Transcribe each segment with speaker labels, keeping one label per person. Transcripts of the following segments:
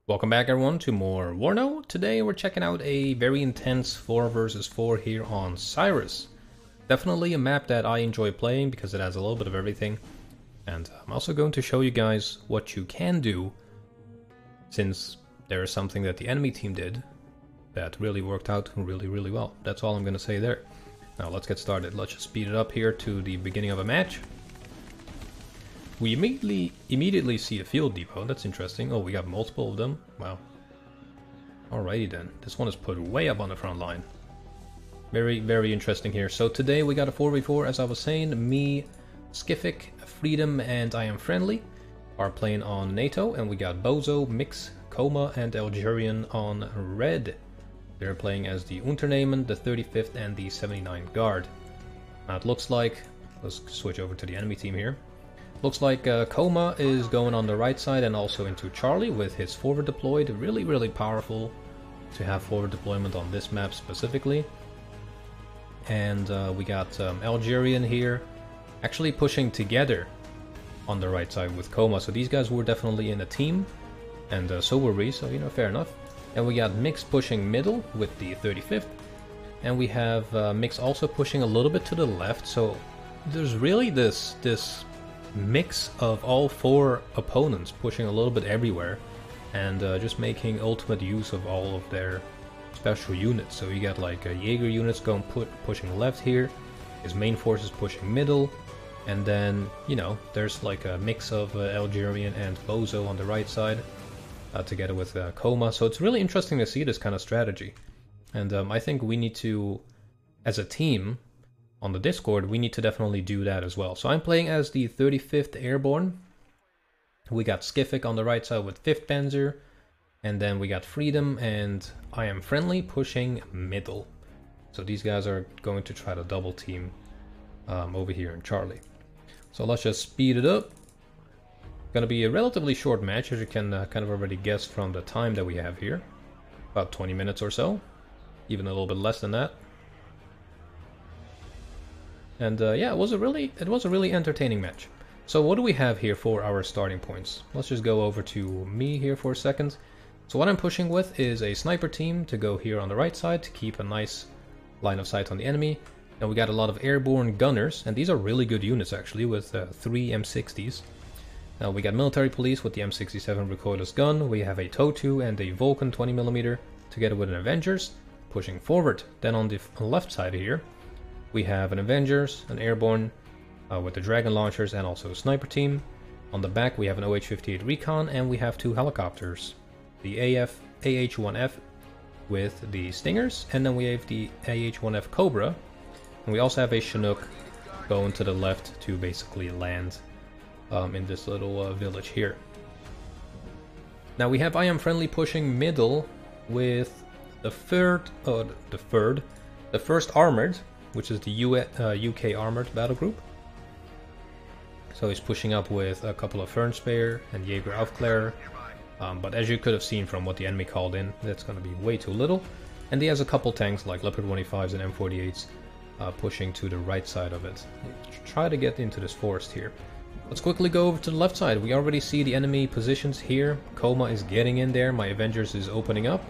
Speaker 1: Welcome back everyone to more WARNO. Today we're checking out a very intense 4 versus 4 here on Cyrus. Definitely a map that I enjoy playing because it has a little bit of everything. And I'm also going to show you guys what you can do, since there is something that the enemy team did that really worked out really well. That's all I'm going to say there. Now let's get started. Let's just speed it up here to the beginning of a match. We immediately see a field depot. That's interesting. Oh, we got multiple of them. Wow. Alrighty then. This one is put way up on the front line. Very interesting here. So today we got a 4v4, as I was saying. Me, Skific, Freedom, and I Am Friendly are playing on NATO, and we got Bozo, Mix, Coma, and Algerian on red. They're playing as the Unternehmen, the 35th, and the 79th Guard. Now it looks like, let's switch over to the enemy team here. Looks like Coma is going on the right side and also into Charlie with his forward deployed. Really powerful to have forward deployment on this map specifically. And we got Algerian here actually pushing together on the right side with Coma. So these guys were definitely in a team, and so were we, so you know, fair enough. And we got Mix pushing middle with the 35th. And we have Mix also pushing a little bit to the left. So there's really this mix of all 4 opponents pushing a little bit everywhere, and just making ultimate use of all of their special units. So you got like Jaeger units going pushing left here, his main force is pushing middle, and then, you know, there's like a mix of Algerian and Bozo on the right side, together with Coma. So it's really interesting to see this kind of strategy, and I think we need to, as a team, on the Discord, we need to definitely do that as well. So I'm playing as the 35th Airborne. We got Skific on the right side with 5th Panzer. And then we got Freedom and I Am Friendly pushing middle. So these guys are going to try to double team over here in Charlie. So let's just speed it up. Gonna be a relatively short match, as you can kind of already guess from the time that we have here. About 20 minutes or so. Even a little bit less than that. And yeah, it was a really entertaining match. So what do we have here for our starting points? Let's just go over to me here for a second. So what I'm pushing with is a sniper team to go here on the right side to keep a nice line of sight on the enemy. And we got a lot of airborne gunners, and these are really good units actually, with 3 M60s. Now we got military police with the M67 recoilless gun. We have a TOW and a Vulcan 20mm together with an Avengers pushing forward. Then on the left side here, we have an Avengers, an Airborne with the Dragon Launchers, and also a Sniper team. On the back we have an OH-58 Recon, and we have 2 helicopters. The AH-1F with the Stingers, and then we have the AH-1F Cobra. And we also have a Chinook going to the left to basically land in this little village here. Now we have I Am Friendly pushing middle with the first Armored, which is the UK Armored Battle Group. So he's pushing up with a couple of Fernspeyer and Jaeger Aufklärer. But as you could have seen from what the enemy called in, that's going to be way too little. And he has a couple tanks like Leopard 185s and M48s pushing to the right side of it. Try to get into this forest here. Let's quickly go over to the left side. We already see the enemy positions here. Coma is getting in there. My Avengers is opening up.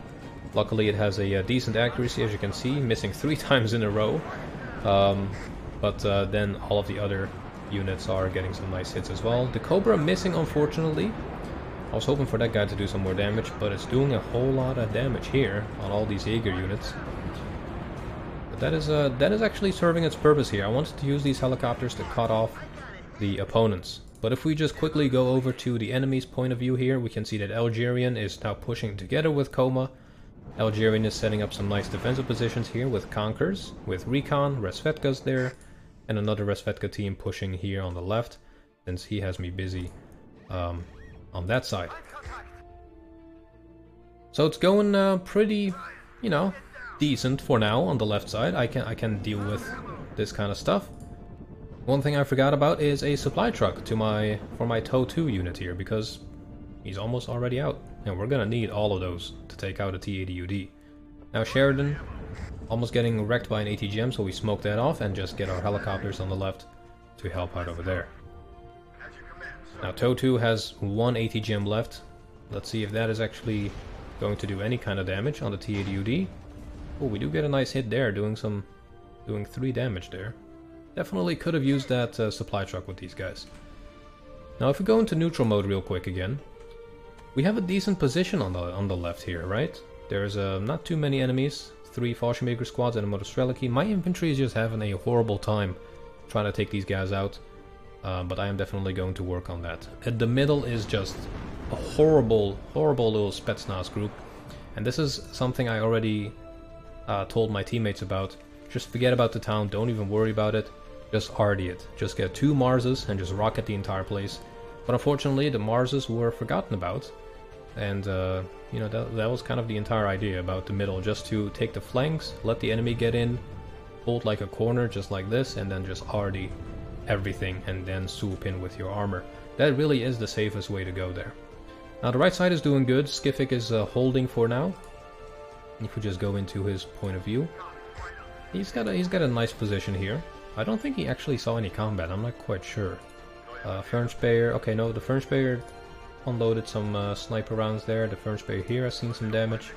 Speaker 1: Luckily it has a decent accuracy, as you can see, missing 3 times in a row. But then all of the other units are getting some nice hits as well. The Cobra missing, unfortunately. I was hoping for that guy to do some more damage, but it's doing a whole lot of damage here on all these Jaeger units. But that is actually serving its purpose here. I wanted to use these helicopters to cut off the opponents. But if we just quickly go over to the enemy's point of view here, we can see that Algerian is now pushing together with Coma. Algerian is setting up some nice defensive positions here with Conkers, with Recon, Resvetka's there, and another Resvetka team pushing here on the left, since he has me busy on that side. So it's going pretty, you know, decent for now on the left side. I can deal with this kind of stuff. One thing I forgot about is a supply truck for my TOW unit here, because he's almost already out, and we're gonna need all of those to take out a T-80UD. Now Sheridan, almost getting wrecked by an ATGM, so we smoke that off and just get our helicopters on the left to help out over there. Now TOW has 1 ATGM left, Let's see if that is actually going to do any kind of damage on the T80UD. Oh, we do get a nice hit there, doing 3 damage there. Definitely could have used that supply truck with these guys. Now if we go into neutral mode real quick again, we have a decent position on the left here, right? There's not too many enemies, 3 Fallschirmjäger squads and a Motostreliki. My infantry is just having a horrible time trying to take these guys out, but I am definitely going to work on that. At the middle is just a horrible little Spetsnaz group, and this is something I already told my teammates about. Just forget about the town, don't even worry about it, just RD it. Just get 2 Marses and just rocket the entire place. But unfortunately the Marses were forgotten about, and you know, that was kind of the entire idea about the middle, just to take the flanks, let the enemy get in, hold like a corner just like this, and then just RD everything and then swoop in with your armor. That really is the safest way to go there. Now the right side is doing good. Skific is holding for now. If we just go into his point of view, he's got a nice position here. I don't think he actually saw any combat, I'm not quite sure. Fernspeyer, okay, no, the Fernspeyer unloaded some sniper rounds there. The Fernspeyer here has seen some damage.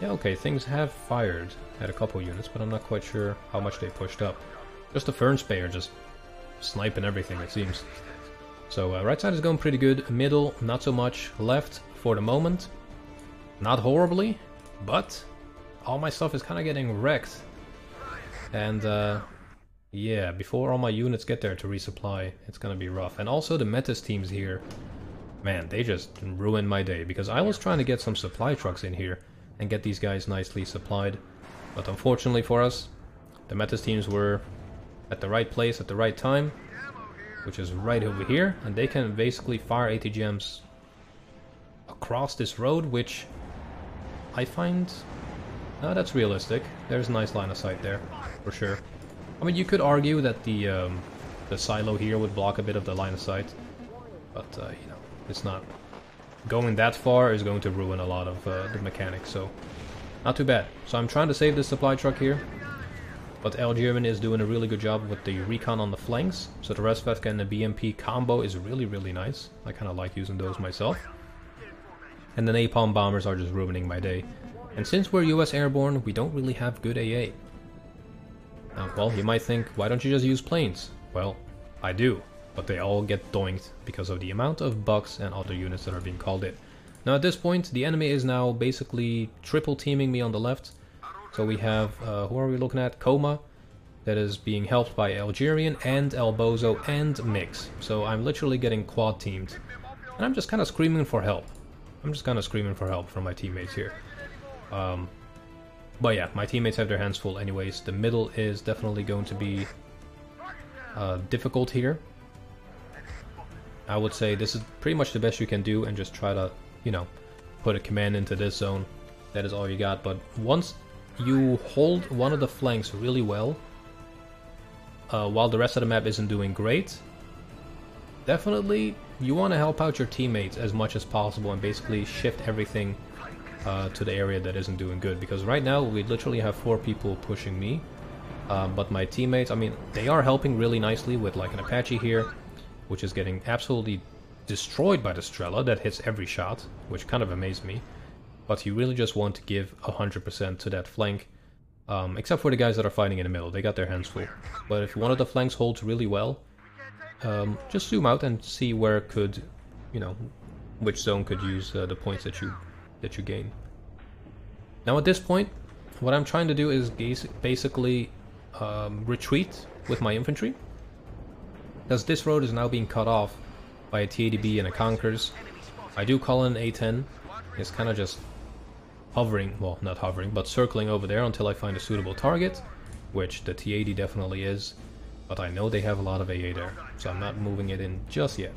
Speaker 1: Yeah, okay, things have fired at a couple units, but I'm not quite sure how much they pushed up. Just the Fernspeyer just sniping everything, it seems. So right side is going pretty good, middle not so much, left for the moment not horribly, but all my stuff is kind of getting wrecked. And yeah, before all my units get there to resupply, it's gonna be rough. And also the Metis teams here, man, they just ruined my day, because I was trying to get some supply trucks in here and get these guys nicely supplied, but unfortunately for us, the Metis teams were at the right place at the right time, which is right over here, and they can basically fire ATGMs across this road, which I find that's realistic. There's a nice line of sight there, for sure. I mean, you could argue that the silo here would block a bit of the line of sight, but you know, it's not going that far is going to ruin a lot of the mechanics, so not too bad. So I'm trying to save this supply truck here. But L.German is doing a really good job with the recon on the flanks, so the Resvetka and the BMP combo is really nice. I kind of like using those myself. And the Napalm bombers are just ruining my day. And since we're US airborne, we don't really have good AA. Now, well, you might think, why don't you just use planes? Well, I do, but they all get doinked because of the amount of bucks and other units that are being called in. Now at this point, the enemy is now basically triple teaming me on the left. So we have, who are we looking at? Coma, that is being helped by Algerian and Elbozo and Mix. So I'm literally getting quad teamed. And I'm just kind of screaming for help. I'm just kind of screaming for help from my teammates here. But yeah, my teammates have their hands full anyways. The middle is definitely going to be difficult here. I would say this is pretty much the best you can do, and just try to, you know, put a command into this zone. That is all you got. But once you hold one of the flanks really well, while the rest of the map isn't doing great, definitely you want to help out your teammates as much as possible and basically shift everything to the area that isn't doing good. Because right now we literally have 4 people pushing me, but my teammates, I mean, they are helping really nicely with like an Apache here, which is getting absolutely destroyed by the Strela that hits every shot, which kind of amazed me. But you really just want to give 100% to that flank, except for the guys that are fighting in the middle. They got their hands full. But if one of the flanks holds really well, just zoom out and see where it could, you know, which zone could use the points that you gain. Now at this point, what I'm trying to do is basically retreat with my infantry, because this road is now being cut off by a T80B and a Conkers. I do call in an A10. It's kind of just hovering, well, not hovering, but circling over there until I find a suitable target, which the T80 definitely is, but I know they have a lot of AA there, so I'm not moving it in just yet.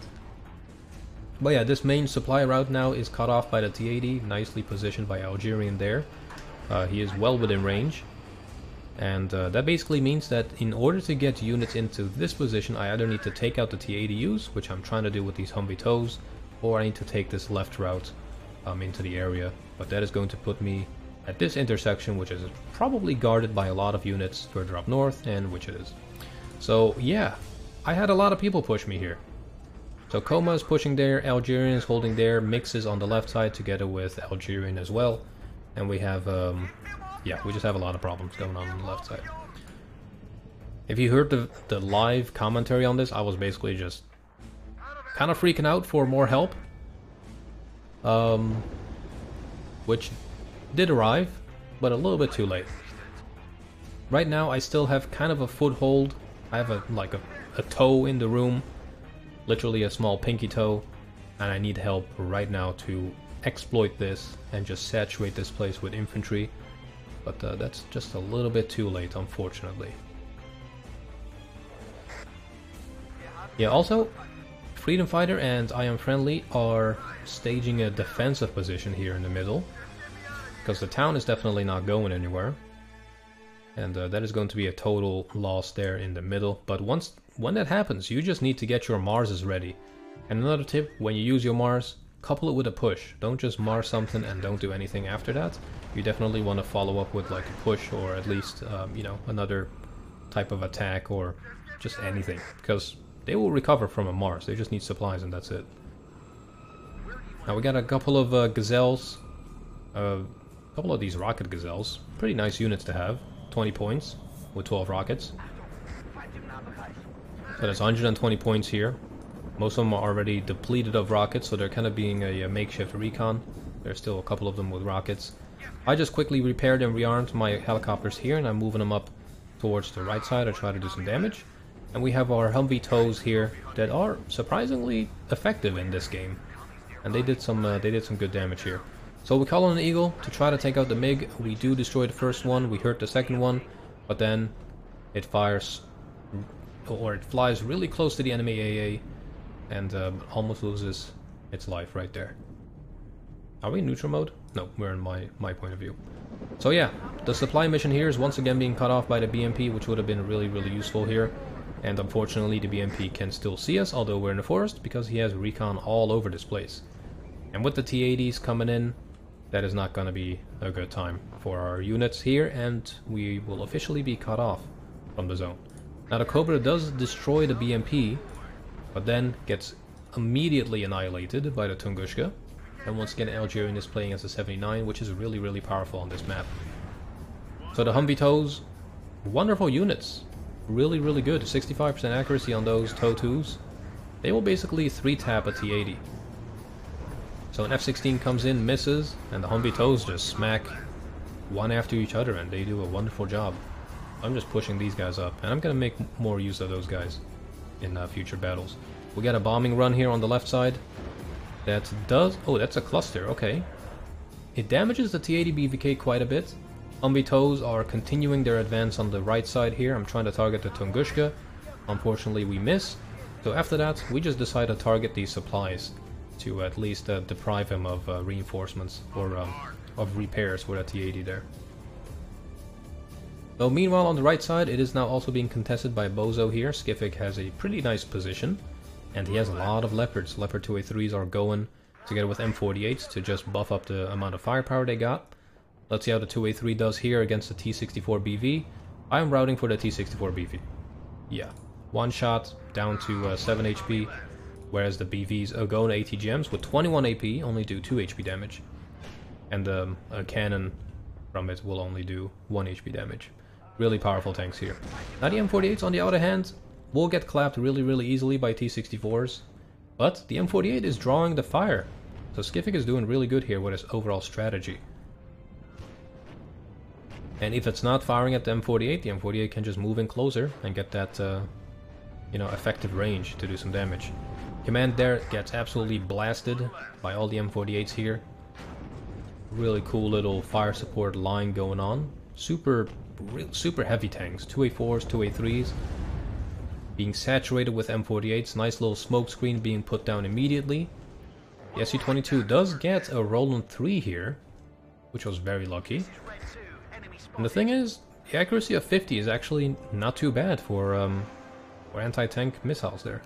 Speaker 1: But yeah, this main supply route now is cut off by the T80, nicely positioned by Algerian there. He is well within range, and that basically means that in order to get units into this position, I either need to take out the T80Us, which I'm trying to do with these Humvee tows, or I need to take this left route into the area. But that is going to put me at this intersection, which is probably guarded by a lot of units further up north, and which it is. So yeah, I had a lot of people push me here. So Coma is pushing there, Algerian is holding there, Mixes on the left side together with Algerian as well. And we have, yeah, we just have a lot of problems going on the left side. If you heard the live commentary on this, I was basically just kind of freaking out for more help. Which did arrive, but a little bit too late. Right now I still have kind of a foothold. I have a toe in the room, literally a small pinky toe, and I need help right now to exploit this and just saturate this place with infantry. But that's just a little bit too late, unfortunately. Yeah, also, Freedom Fighter and I Am Friendly are staging a defensive position here in the middle, because the town is definitely not going anywhere. And that is going to be a total loss there in the middle. But when that happens, you just need to get your Marses ready. And another tip, when you use your Mars, couple it with a push. Don't just Mars something and don't do anything after that. You definitely want to follow up with like a push, or at least, you know, another type of attack, or just anything. Because they will recover from a Mars, they just need supplies and that's it. Now we got a couple of Gazelles, a couple of these Rocket Gazelles. Pretty nice units to have. 20 points with 12 rockets. So that's 120 points here. Most of them are already depleted of rockets, so they're kind of being a makeshift recon. There's still a couple of them with rockets. I just quickly repaired and rearmed my helicopters here, and I'm moving them up towards the right side to try to do some damage. And we have our Humvee toes here that are surprisingly effective in this game, and they did some good damage here. So we call on an Eagle to try to take out the MiG. We do destroy the first one, we hurt the second one, but then it fires, or it flies really close to the enemy AA, and almost loses its life right there. Are we in neutral mode? No, we're in my point of view. So yeah, the supply mission here is once again being cut off by the BMP, which would have been really useful here. And unfortunately the BMP can still see us, although we're in the forest, because he has recon all over this place. And with the T-80s coming in, that is not going to be a good time for our units here, and we will officially be cut off from the zone. Now the Cobra does destroy the BMP, but then gets immediately annihilated by the Tunguska. And once again Algerian is playing as a 79, which is really powerful on this map. So the Humvee toes, wonderful units. Really good. 65% accuracy on those toe 2s. They will basically 3-tap a T-80. So an F-16 comes in, misses, and the Humvee toes just smack one after each other, and they do a wonderful job. I'm just pushing these guys up, and I'm gonna make more use of those guys in future battles. We got a bombing run here on the left side. That does... oh, that's a cluster, okay. It damages the T-80 BVK quite a bit. Humvee toes are continuing their advance on the right side here. I'm trying to target the Tunguska. Unfortunately we miss. So after that, we just decide to target these supplies to at least deprive him of reinforcements, or of repairs for that T-80 there. So meanwhile on the right side, it is now also being contested by Bozo here. Skific has a pretty nice position, and he has a lot of Leopards. Leopard 2A3s are going together with M48s to just buff up the amount of firepower they got. Let's see how the 2A3 does here against the T64BV. I am routing for the T64BV. Yeah, one shot down to 7 HP, whereas the BVs go into ATGMs with 21 AP, only do 2 HP damage. And a cannon from it will only do 1 HP damage. Really powerful tanks here. Now the M48s on the other hand will get clapped really easily by T64s, but the M48 is drawing the fire. So Skific is doing really good here with his overall strategy. And if it's not firing at the M48 can just move in closer and get that, you know, effective range to do some damage. Command there gets absolutely blasted by all the M48s here. Really cool little fire support line going on. Super heavy tanks. 2A4s, 2A3s. Being saturated with M48s. Nice little smoke screen being put down immediately. The SU-22 does get a Roland 3 here, which was very lucky. And the thing is, the accuracy of 50 is actually not too bad for anti-tank missiles there.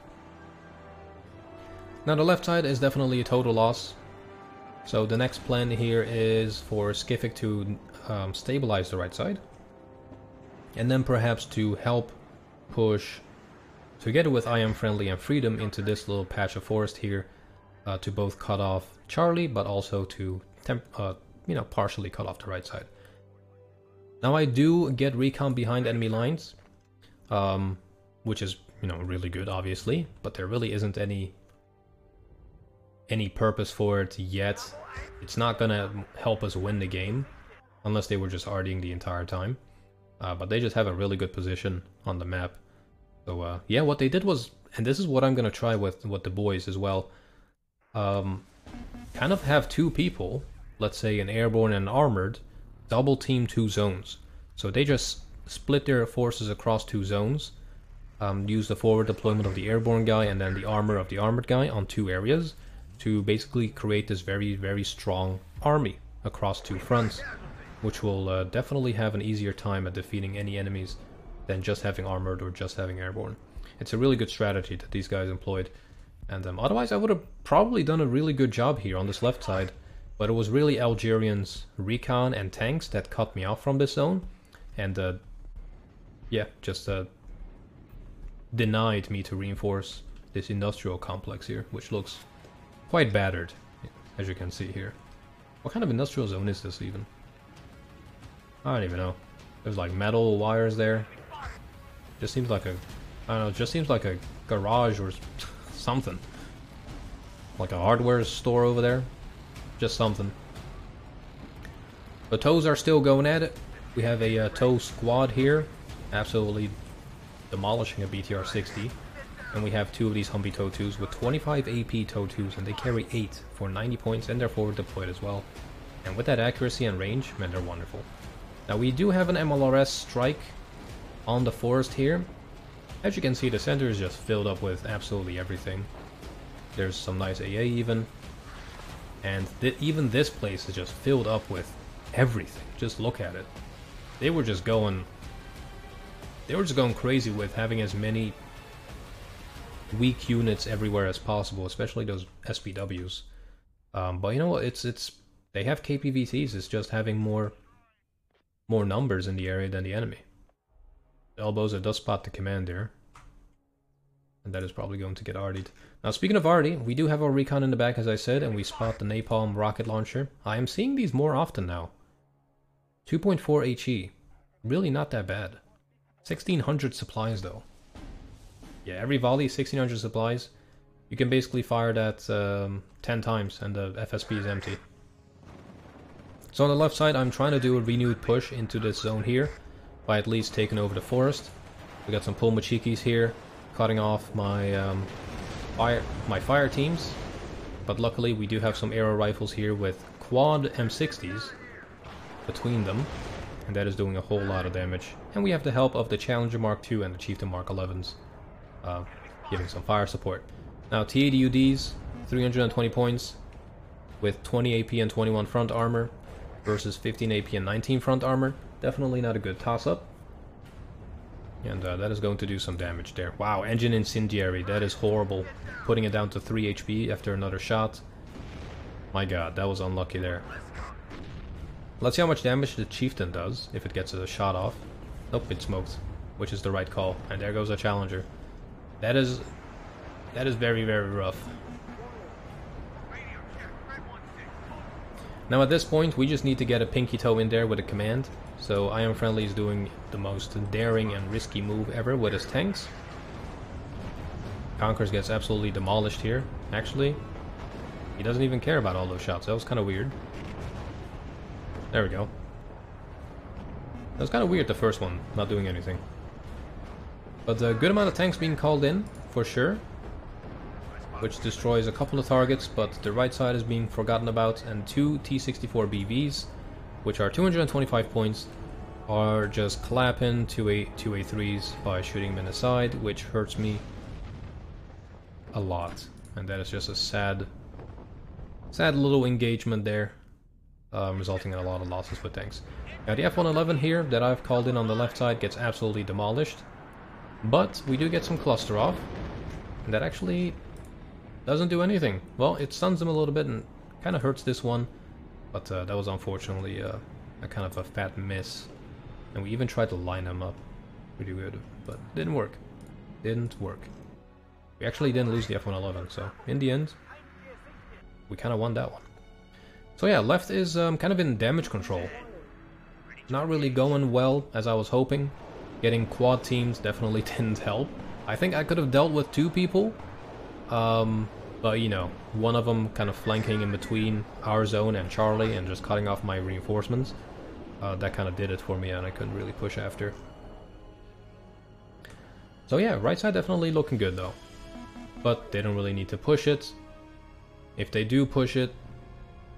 Speaker 1: Now the left side is definitely a total loss. So the next plan here is for Skific to stabilize the right side. And then perhaps to help push together with I Am Friendly and Freedom into this little patch of forest here to both cut off Charlie, but also to partially cut off the right side. Now I do get recon behind enemy lines, which is really good, obviously, but there really isn't any purpose for it yet. It's not gonna help us win the game unless they were just RDing the entire time. But they just have a really good position on the map. So yeah, what they did was, and this is what I'm gonna try with the boys as well, kind of have two people, let's say an airborne and an armored, double team two zones. So they just split their forces across two zones, use the forward deployment of the airborne guy and then the armor of the armored guy on two areas to basically create this very, very strong army across two fronts, which will definitely have an easier time at defeating any enemies than just having armored or just having airborne. It's a really good strategy that these guys employed, and otherwise I would have probably done a really good job here on this left side, but it was really Algerian's recon and tanks that cut me off from this zone, and yeah, just denied me to reinforce this industrial complex here, which looks quite battered, as you can see here. What kind of industrial zone is this even? I don't even know. There's like metal wires there. Just seems like a, I don't know, it just seems like a garage or something. Like a hardware store over there. Just something. The toes are still going at it. We have a toe squad here, absolutely demolishing a BTR 60. And we have two of these Humvee toe 2s with 25 AP toe 2s, and they carry 8 for 90 points, and they're forward deployed as well. And with that accuracy and range, man, they're wonderful. Now we do have an MLRS strike on the forest here. As you can see, the center is just filled up with absolutely everything. There's some nice AA even. And even this place is just filled up with everything. Just look at it. They were just going crazy with having as many weak units everywhere as possible, especially those SPWs. But you know what? It's they have KPVTs. It's just having more numbers in the area than the enemy. Elbows does spot the commander, and that is probably going to get RD'd. Now, speaking of RD, we do have our recon in the back, as I said, and we spot the napalm rocket launcher. I am seeing these more often now. 2.4 HE, really not that bad. 1600 supplies though. Yeah, every volley 1600 supplies. You can basically fire that 10 times and the FSP is empty. So on the left side, I'm trying to do a renewed push into this zone here by at least taking over the forest. We got some Pulmachikis here, cutting off my fire teams. But luckily, we do have some arrow rifles here with quad M60s between them, and that is doing a whole lot of damage. And we have the help of the Challenger Mark II and the Chieftain Mark 11s, giving some fire support. Now T80UDs, 320 points with 20 AP and 21 front armor versus 15 AP and 19 front armor. Definitely not a good toss-up. And that is going to do some damage there. Wow, Engine Incendiary, that is horrible. Putting it down to 3 HP after another shot. My god, that was unlucky there. Let's see how much damage the Chieftain does if it gets a shot off. Nope, it smoked, which is the right call. And there goes a Challenger. That is very, very rough. Now at this point, we just need to get a pinky toe in there with a command. So I Am Friendly is doing the most daring and risky move ever with his tanks. Conquerors gets absolutely demolished here. Actually, he doesn't even care about all those shots. That was kind of weird. There we go. That was kind of weird, the first one, not doing anything. But a good amount of tanks being called in, for sure. Which destroys a couple of targets, but the right side is being forgotten about, and two T-64 BVs, which are 225 points, are just clapping two A3s by shooting them in the side, which hurts me a lot. And that is just a sad little engagement there, resulting in a lot of losses with tanks. Now the F-111 here that I've called in on the left side gets absolutely demolished, but we do get some cluster off, and that actually doesn't do anything. Well, it stuns them a little bit and kind of hurts this one, but that was unfortunately a kind of a fat miss. And we even tried to line them up pretty good, but didn't work. Didn't work. We actually didn't lose the F111, so in the end, we kind of won that one. So yeah, left is kind of in damage control. Not really going well as I was hoping. Getting quad teams definitely didn't help. I think I could have dealt with 2 people, but you know, one of them kind of flanking in between our zone and Charlie and just cutting off my reinforcements. That kind of did it for me, and I couldn't really push after. So yeah, right side definitely looking good though. But they don't really need to push it. If they do push it,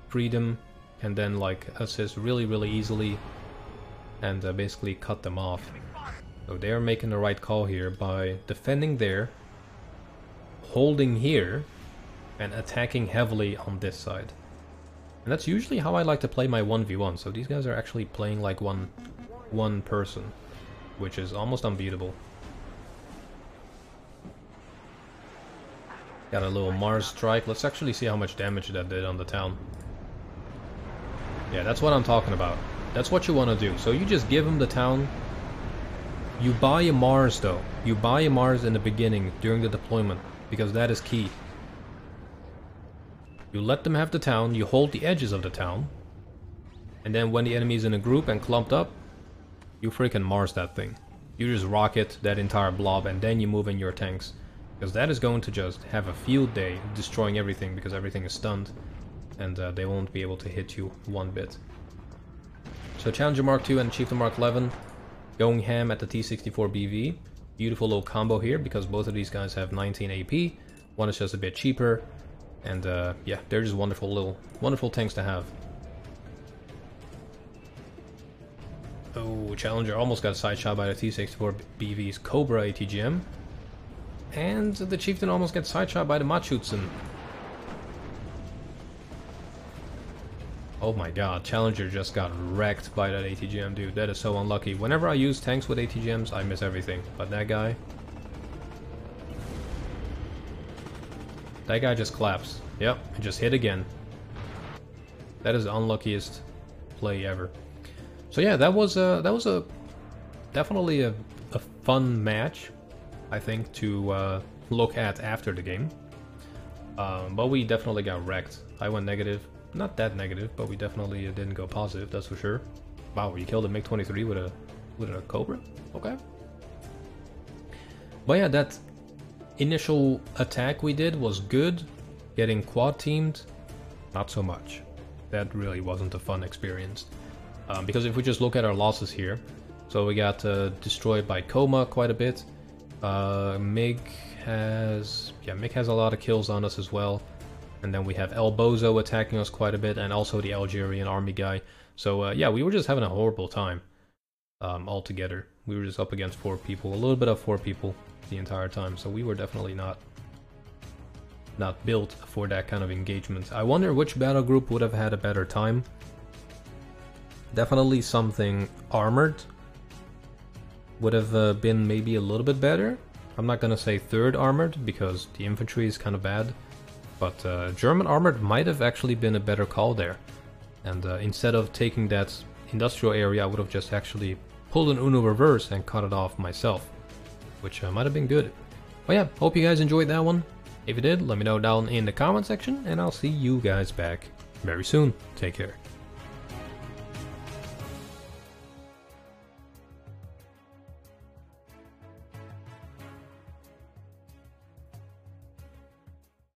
Speaker 1: Freedom can then like assist really easily and basically cut them off. So they're making the right call here by defending there, holding here, and attacking heavily on this side. And that's usually how I like to play my 1v1, so these guys are actually playing like one person, which is almost unbeatable. Got a little Mars strike. Let's actually see how much damage that did on the town. Yeah, that's what I'm talking about. That's what you want to do. So you just give them the town. You buy a Mars though. You buy a Mars in the beginning during the deployment, because that is key. You let them have the town, you hold the edges of the town, and then when the enemy is in a group and clumped up, you freaking Mars that thing. You just rocket that entire blob and then you move in your tanks. Because that is going to just have a field day destroying everything because everything is stunned. And they won't be able to hit you one bit. So Challenger Mark II and Chieftain Mark 11 going ham at the T64 BV. Beautiful little combo here because both of these guys have 19 AP. One is just a bit cheaper. And yeah, they're just wonderful tanks to have. Oh, Challenger almost got side shot by the T64 BV's Cobra ATGM. And the Chieftain almost gets side shot by the Machutsen. Oh my god, Challenger just got wrecked by that ATGM, dude. That is so unlucky. Whenever I use tanks with ATGMs, I miss everything. But that guy just claps. Yep, it just hit again. That is the unluckiest play ever. So yeah, that was definitely a fun match, I think, to look at after the game. But we definitely got wrecked. I went negative. Not that negative, but we definitely didn't go positive, that's for sure. Wow, you killed a MiG-23 with a Cobra? Okay. But yeah, that initial attack we did was good. Getting quad teamed, not so much. That really wasn't a fun experience. Because if we just look at our losses here, so we got destroyed by Coma quite a bit. MiG has a lot of kills on us as well. And then we have El Bozo attacking us quite a bit, and also the Algerian army guy. So yeah, we were just having a horrible time altogether. We were just up against 4 people, a little bit of 4 people the entire time. So we were definitely not built for that kind of engagement. I wonder which battle group would have had a better time. Definitely something armored would have been maybe a little bit better. I'm not gonna say 3rd armored because the infantry is kind of bad. But German armored might have actually been a better call there. And instead of taking that industrial area, I would have just actually pulled an Uno reverse and cut it off myself. Which might have been good. But yeah, hope you guys enjoyed that one. If you did, let me know down in the comment section, and I'll see you guys back very soon. Take care.